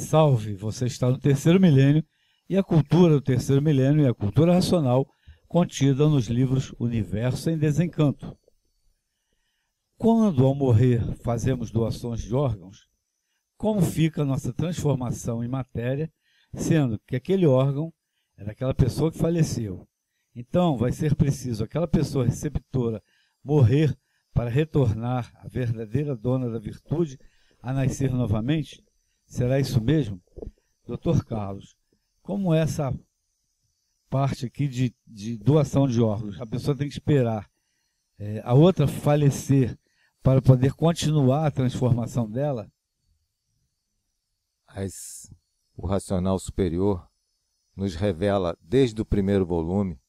Salve! Você está no terceiro milênio e a cultura do terceiro milênio é a cultura racional contida nos livros Universo em Desencanto. Quando, ao morrer, fazemos doações de órgãos, como fica a nossa transformação em matéria, sendo que aquele órgão é daquela pessoa que faleceu? Então, vai ser preciso aquela pessoa receptora morrer para retornar a verdadeira dona da virtude a nascer novamente? Será isso mesmo? Dr. Carlos, como é essa parte aqui de doação de órgãos? A pessoa tem que esperar a outra falecer para poder continuar a transformação dela? O racional superior nos revela, desde o primeiro volume,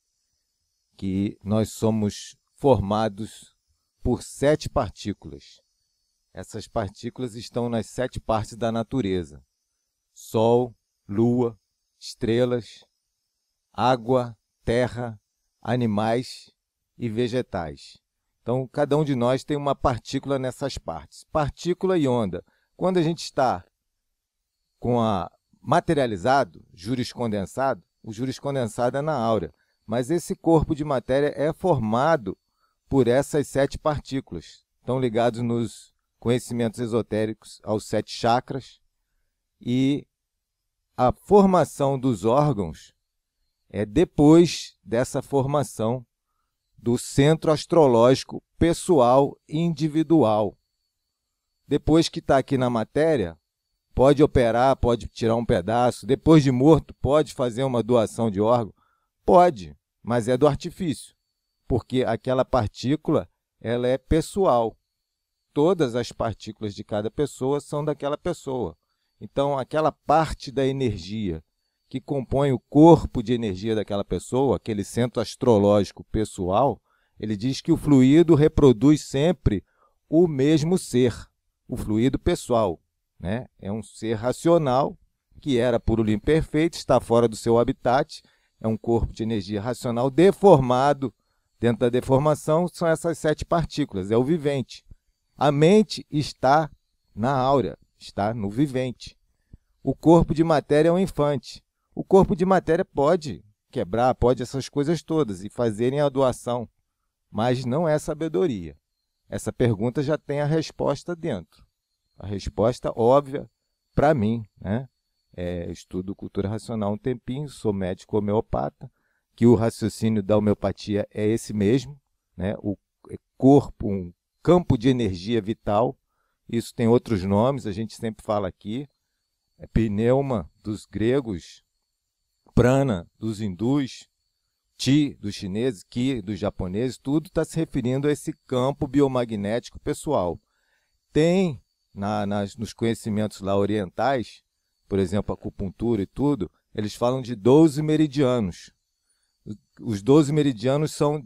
que nós somos formados por 7 partículas. Essas partículas estão nas 7 partes da natureza: Sol, Lua, estrelas, água, terra, animais e vegetais. Então, cada um de nós tem uma partícula nessas partes. Partícula e onda. Quando a gente está com a materializado, juriscondensado, o juriscondensado é na áurea. Mas esse corpo de matéria é formado por essas 7 partículas. Estão ligados nos conhecimentos esotéricos aos 7 chakras. E a formação dos órgãos é depois dessa formação do centro astrológico pessoal e individual. Depois que está aqui na matéria, pode operar, pode tirar um pedaço. Depois de morto, pode fazer uma doação de órgão? Pode, mas é do artifício, porque aquela partícula ela é pessoal. Todas as partículas de cada pessoa são daquela pessoa. Então, aquela parte da energia que compõe o corpo de energia daquela pessoa, aquele centro astrológico pessoal, ele diz que o fluido reproduz sempre o mesmo ser, o fluido pessoal, né? É um ser racional que era puro, limpo, perfeito, está fora do seu habitat. É um corpo de energia racional deformado. Dentro da deformação são essas 7 partículas, é o vivente. A mente está na áurea, está no vivente. O corpo de matéria é um infante. O corpo de matéria pode quebrar, pode essas coisas todas e fazerem a doação, mas não é sabedoria. Essa pergunta já tem a resposta dentro. A resposta óbvia para mim, né? Estudo cultura racional um tempinho, sou médico homeopata, que o raciocínio da homeopatia é esse mesmo, né? O corpo, um campo de energia vital. Isso tem outros nomes, a gente sempre fala aqui. Pneuma dos gregos, prana dos hindus, chi dos chineses, ki dos japoneses, tudo está se referindo a esse campo biomagnético pessoal. Tem nos conhecimentos lá orientais, por exemplo, acupuntura e tudo, eles falam de 12 meridianos. Os 12 meridianos são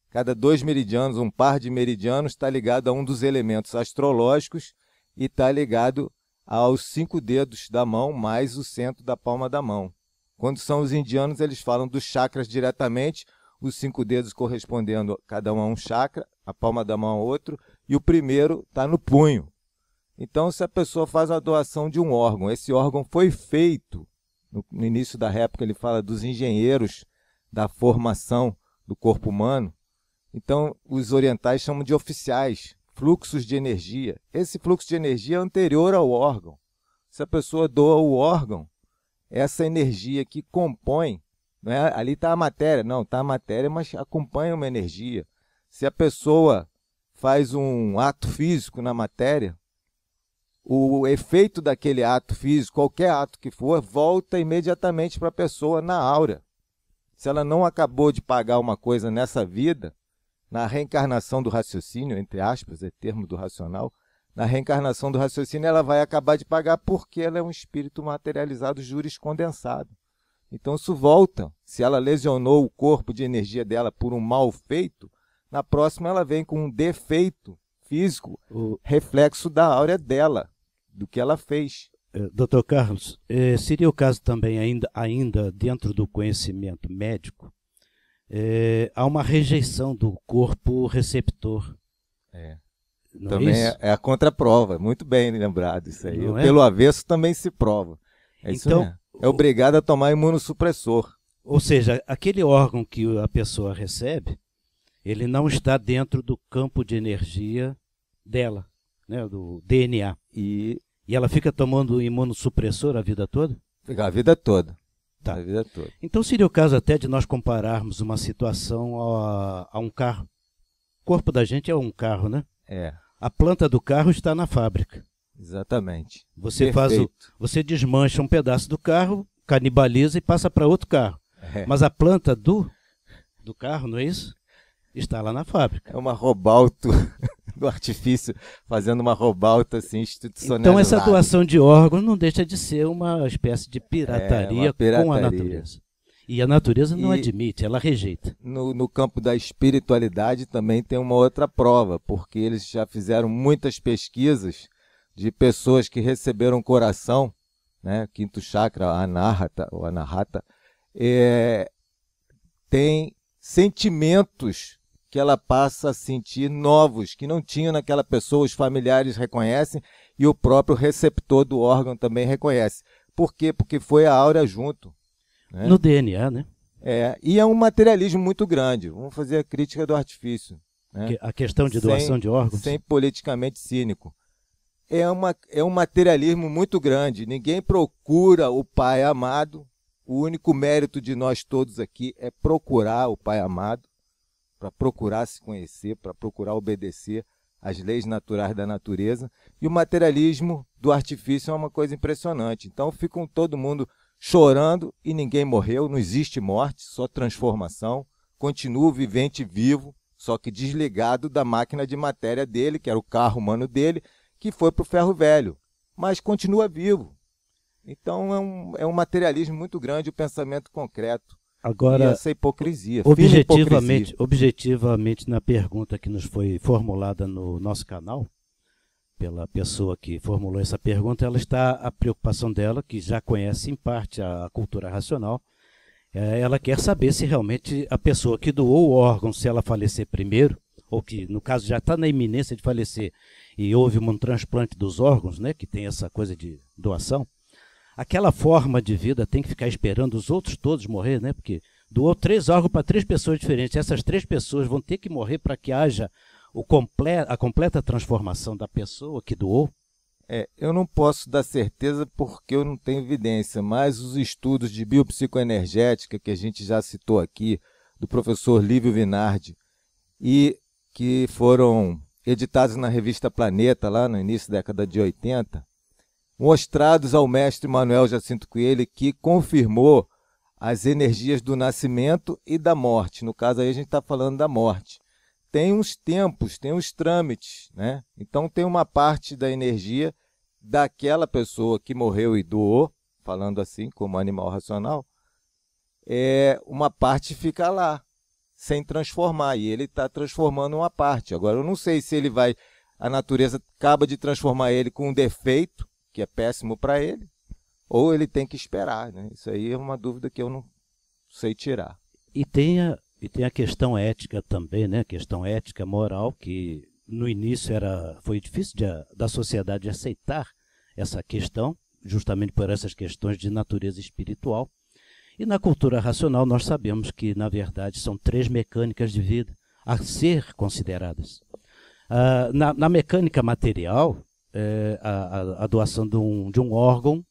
cada 2 meridianos, um par de meridianos está ligado a um dos elementos astrológicos e está ligado aos 5 dedos da mão, mais o centro da palma da mão. Quando são os indianos, eles falam dos chakras diretamente, os 5 dedos correspondendo cada um a um chakra, a palma da mão a outro, e o primeiro está no punho. Então, se a pessoa faz a doação de um órgão, esse órgão foi feito, no início da réplica ele fala dos engenheiros da formação do corpo humano, então os orientais chamam de oficiais, fluxos de energia. Esse fluxo de energia é anterior ao órgão. Se a pessoa doa o órgão, essa energia que compõe, não é, ali está a matéria, não, está a matéria, mas acompanha uma energia. Se a pessoa faz um ato físico na matéria, o efeito daquele ato físico, qualquer ato que for, volta imediatamente para a pessoa na áurea. Se ela não acabou de pagar uma coisa nessa vida, na reencarnação do raciocínio, entre aspas, é termo do racional, na reencarnação do raciocínio ela vai acabar de pagar porque ela é um espírito materializado juriscondensado. Então isso volta. Se ela lesionou o corpo de energia dela por um mal feito, na próxima ela vem com um defeito físico, reflexo da áurea dela, do que ela fez. Dr. Carlos, seria o caso também ainda dentro do conhecimento médico, há uma rejeição do corpo receptor. Não também é isso? é a contraprova. Muito bem lembrado isso aí. Não é? Pelo avesso também se prova. É isso Então, mesmo. É obrigado a tomar imunossupressor. Ou seja, aquele órgão que a pessoa recebe, ele não está dentro do campo de energia dela, né, do DNA. E E ela fica tomando imunossupressor a vida toda? fica a vida toda. Tá. A vida toda. Então seria o caso até de nós compararmos uma situação a um carro. O corpo da gente é um carro, né? É, A planta do carro está na fábrica. exatamente. Você Perfeito. você desmancha um pedaço do carro, canibaliza e passa para outro carro. É. Mas a planta do carro, não é isso? Está lá na fábrica. É uma robalto do artifício, fazendo uma robalta assim, institucionalizada. Então essa doação de órgãos não deixa de ser uma espécie de pirataria, uma pirataria. com a natureza. E a natureza não E- admite, ela rejeita. No campo da espiritualidade também tem uma outra prova, porque eles já fizeram muitas pesquisas de pessoas que receberam coração, né, quinto chakra, anahata, ou anahata, tem sentimentos que ela passa a sentir novos, que não tinha naquela pessoa, os familiares reconhecem e o próprio receptor do órgão também reconhece. Por quê? Porque foi a áurea junto. Né? No DNA, né? E é um materialismo muito grande. Vamos fazer a crítica do artifício. Né? A questão de doação de órgãos. Sem politicamente cínico. É um materialismo muito grande. Ninguém procura o Pai amado. O único mérito de nós todos aqui é procurar o Pai amado, para procurar se conhecer, para procurar obedecer às leis naturais da natureza. E o materialismo do artifício é uma coisa impressionante. Então ficam todo mundo chorando e ninguém morreu, não existe morte, só transformação. Continua o vivente vivo, só que desligado da máquina de matéria dele, que era o carro humano dele, que foi para o ferro velho, mas continua vivo. Então é um materialismo muito grande, o pensamento concreto. Agora, e essa hipocrisia, fina hipocrisia. objetivamente, na pergunta que nos foi formulada no nosso canal, pela pessoa que formulou essa pergunta, a preocupação dela, que já conhece em parte a cultura racional, ela quer saber se realmente a pessoa que doou o órgão, se ela falecer primeiro, ou que no caso já está na iminência de falecer e houve um transplante dos órgãos, né, que tem essa coisa de doação, aquela forma de vida tem que ficar esperando os outros todos morrer, né? Porque doou 3 órgãos para 3 pessoas diferentes. Essas 3 pessoas vão ter que morrer para que haja a completa transformação da pessoa que doou. Eu não posso dar certeza porque eu não tenho evidência, mas os estudos de biopsicoenergética que a gente já citou aqui, do professor Lívio Vinardi, e que foram editados na revista Planeta, lá no início da década de 80, mostrados ao mestre Manuel Jacinto Coelho, que confirmou as energias do nascimento e da morte. No caso aí a gente está falando da morte. Tem uns tempos, tem uns trâmites, né? Então tem uma parte da energia daquela pessoa que morreu e doou, falando assim, como animal racional, uma parte fica lá, sem transformar, e ele está transformando uma parte. Agora eu não sei se ele vai, a natureza acaba de transformar ele com um defeito, que é péssimo para ele, ou ele tem que esperar, né? Isso aí é uma dúvida que eu não sei tirar. E tem a questão ética também, né? A questão ética, moral, que no início foi difícil da sociedade aceitar essa questão, justamente por essas questões de natureza espiritual. E na cultura racional nós sabemos que, na verdade, são 3 mecânicas de vida a ser consideradas. Na mecânica material, a doação de um órgão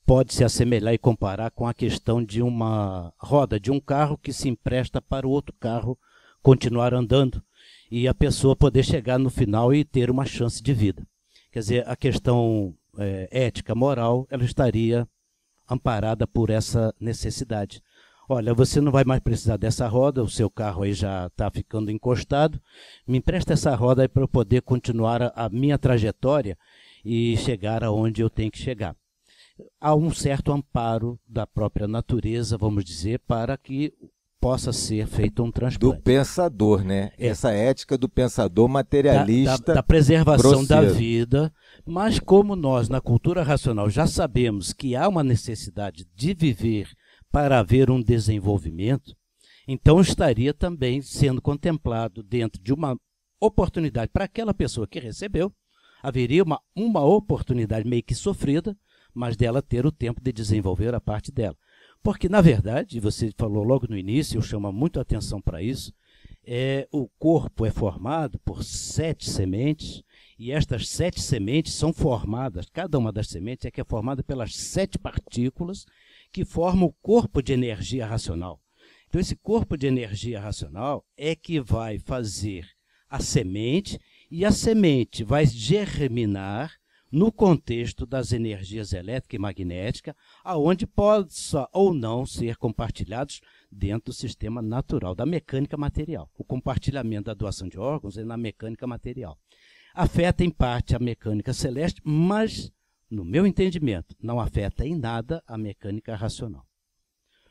pode se assemelhar e comparar com a questão de uma roda de um carro que se empresta para o outro carro continuar andando e a pessoa poder chegar no final e ter uma chance de vida. Quer dizer, a questão ética, moral, ela estaria amparada por essa necessidade. Olha, você não vai mais precisar dessa roda, o seu carro aí já está ficando encostado, me empresta essa roda aí para eu poder continuar a minha trajetória e chegar aonde eu tenho que chegar. Há um certo amparo da própria natureza, vamos dizer, para que possa ser feito um transplante. Do pensador, né? Essa ética do pensador materialista. Da preservação grosseiro. da vida, mas como nós, na cultura racional, já sabemos que há uma necessidade de viver para haver um desenvolvimento, então estaria também sendo contemplado dentro de uma oportunidade para aquela pessoa que recebeu, haveria uma oportunidade meio que sofrida, mas dela ter o tempo de desenvolver a parte dela. Porque, na verdade, você falou logo no início, eu chamo muito a atenção para isso, o corpo é formado por 7 sementes, e estas 7 sementes são formadas, cada uma das sementes é formada pelas 7 partículas que formam o corpo de energia racional. Então, esse corpo de energia racional é que vai fazer a semente, e a semente vai germinar no contexto das energias elétrica e magnética, aonde possa ou não ser compartilhados dentro do sistema natural, da mecânica material. O compartilhamento da doação de órgãos é na mecânica material. Afeta em parte a mecânica celeste, mas, no meu entendimento, não afeta em nada a mecânica racional.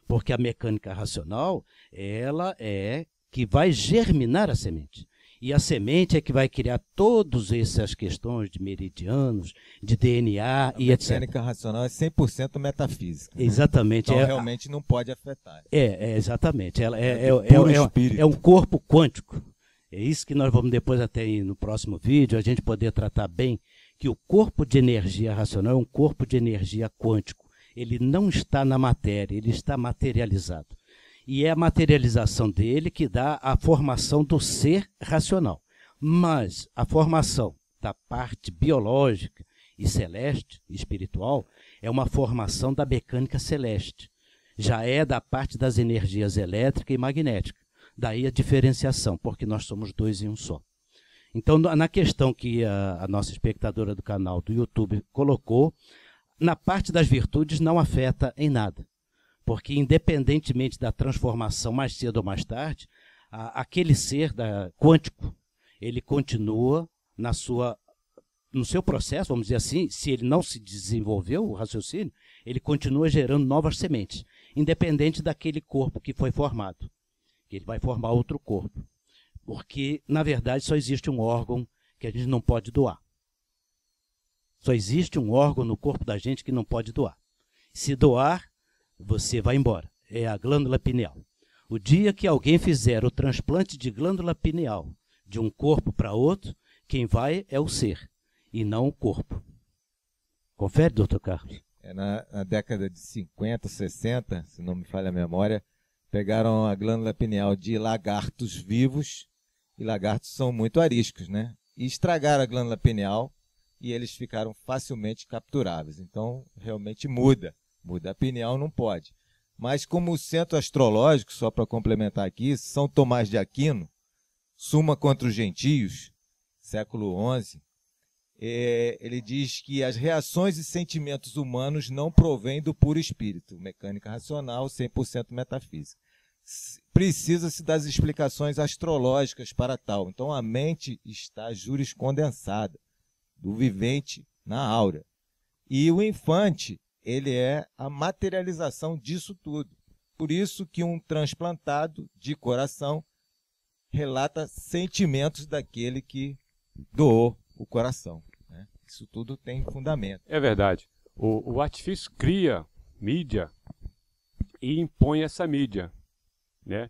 Porque a mecânica racional, ela é que vai germinar a semente. E a semente é que vai criar todas essas questões de meridianos, de DNA e etc. A mecânica racional é 100% metafísica. Né? Exatamente. Então, realmente não pode afetar. Exatamente. Ela é um corpo quântico. É isso que nós vamos depois até no próximo vídeo, a gente poder tratar bem, que o corpo de energia racional é um corpo de energia quântico. Ele não está na matéria, ele está materializado. E é a materialização dele que dá a formação do ser racional. Mas a formação da parte biológica e celeste, espiritual, é uma formação da mecânica celeste. Já é da parte das energias elétrica e magnética. Daí a diferenciação, porque nós somos 2 em um só. Então, na questão que a nossa espectadora do canal do YouTube colocou, na parte das virtudes não afeta em nada. Porque, independentemente da transformação mais cedo ou mais tarde, aquele ser quântico, ele continua no seu processo, vamos dizer assim, se ele não se desenvolveu, o raciocínio, ele continua gerando novas sementes, independente daquele corpo que foi formado. Ele vai formar outro corpo. Porque, na verdade, só existe um órgão que a gente não pode doar. Só existe um órgão no corpo da gente que não pode doar. Se doar, você vai embora. É a glândula pineal. O dia que alguém fizer o transplante de glândula pineal de um corpo para outro, quem vai é o ser, e não o corpo. Confere, doutor Carlos? Na década de 50, 60, se não me falha a memória, pegaram a glândula pineal de lagartos vivos, e lagartos são muito ariscos, né? E estragaram a glândula pineal, e eles ficaram facilmente capturáveis. Então, realmente muda. A pineal não pode. Mas como o centro astrológico, só para complementar aqui, São Tomás de Aquino, Suma contra os Gentios, século XI, ele diz que as reações e sentimentos humanos não provêm do puro espírito, mecânica racional, 100% metafísica. Precisa-se das explicações astrológicas para tal. Então a mente está juriscondensada, do vivente na aura. E o infante, ele é a materialização disso tudo. Por isso que um transplantado de coração relata sentimentos daquele que doou o coração. Né? Isso tudo tem fundamento. É verdade. O artifício cria mídia e impõe essa mídia. Né?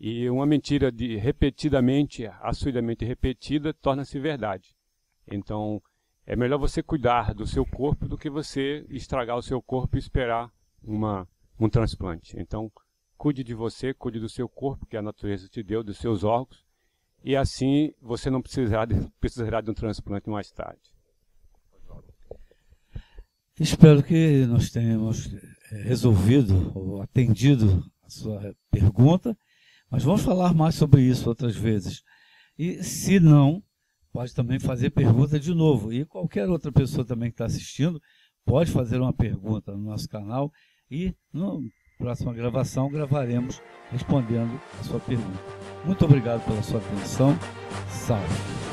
E uma mentira repetidamente, assiduamente repetida, torna-se verdade. Então, é melhor você cuidar do seu corpo do que você estragar o seu corpo e esperar um transplante. Então, cuide de você, cuide do seu corpo, que a natureza te deu, dos seus órgãos, e assim você não precisará de um transplante mais tarde. Espero que nós tenhamos resolvido ou atendido a sua pergunta, mas vamos falar mais sobre isso outras vezes. E se não, pode também fazer pergunta de novo. E qualquer outra pessoa também que está assistindo pode fazer uma pergunta no nosso canal e na próxima gravação gravaremos respondendo a sua pergunta. Muito obrigado pela sua atenção. Salve!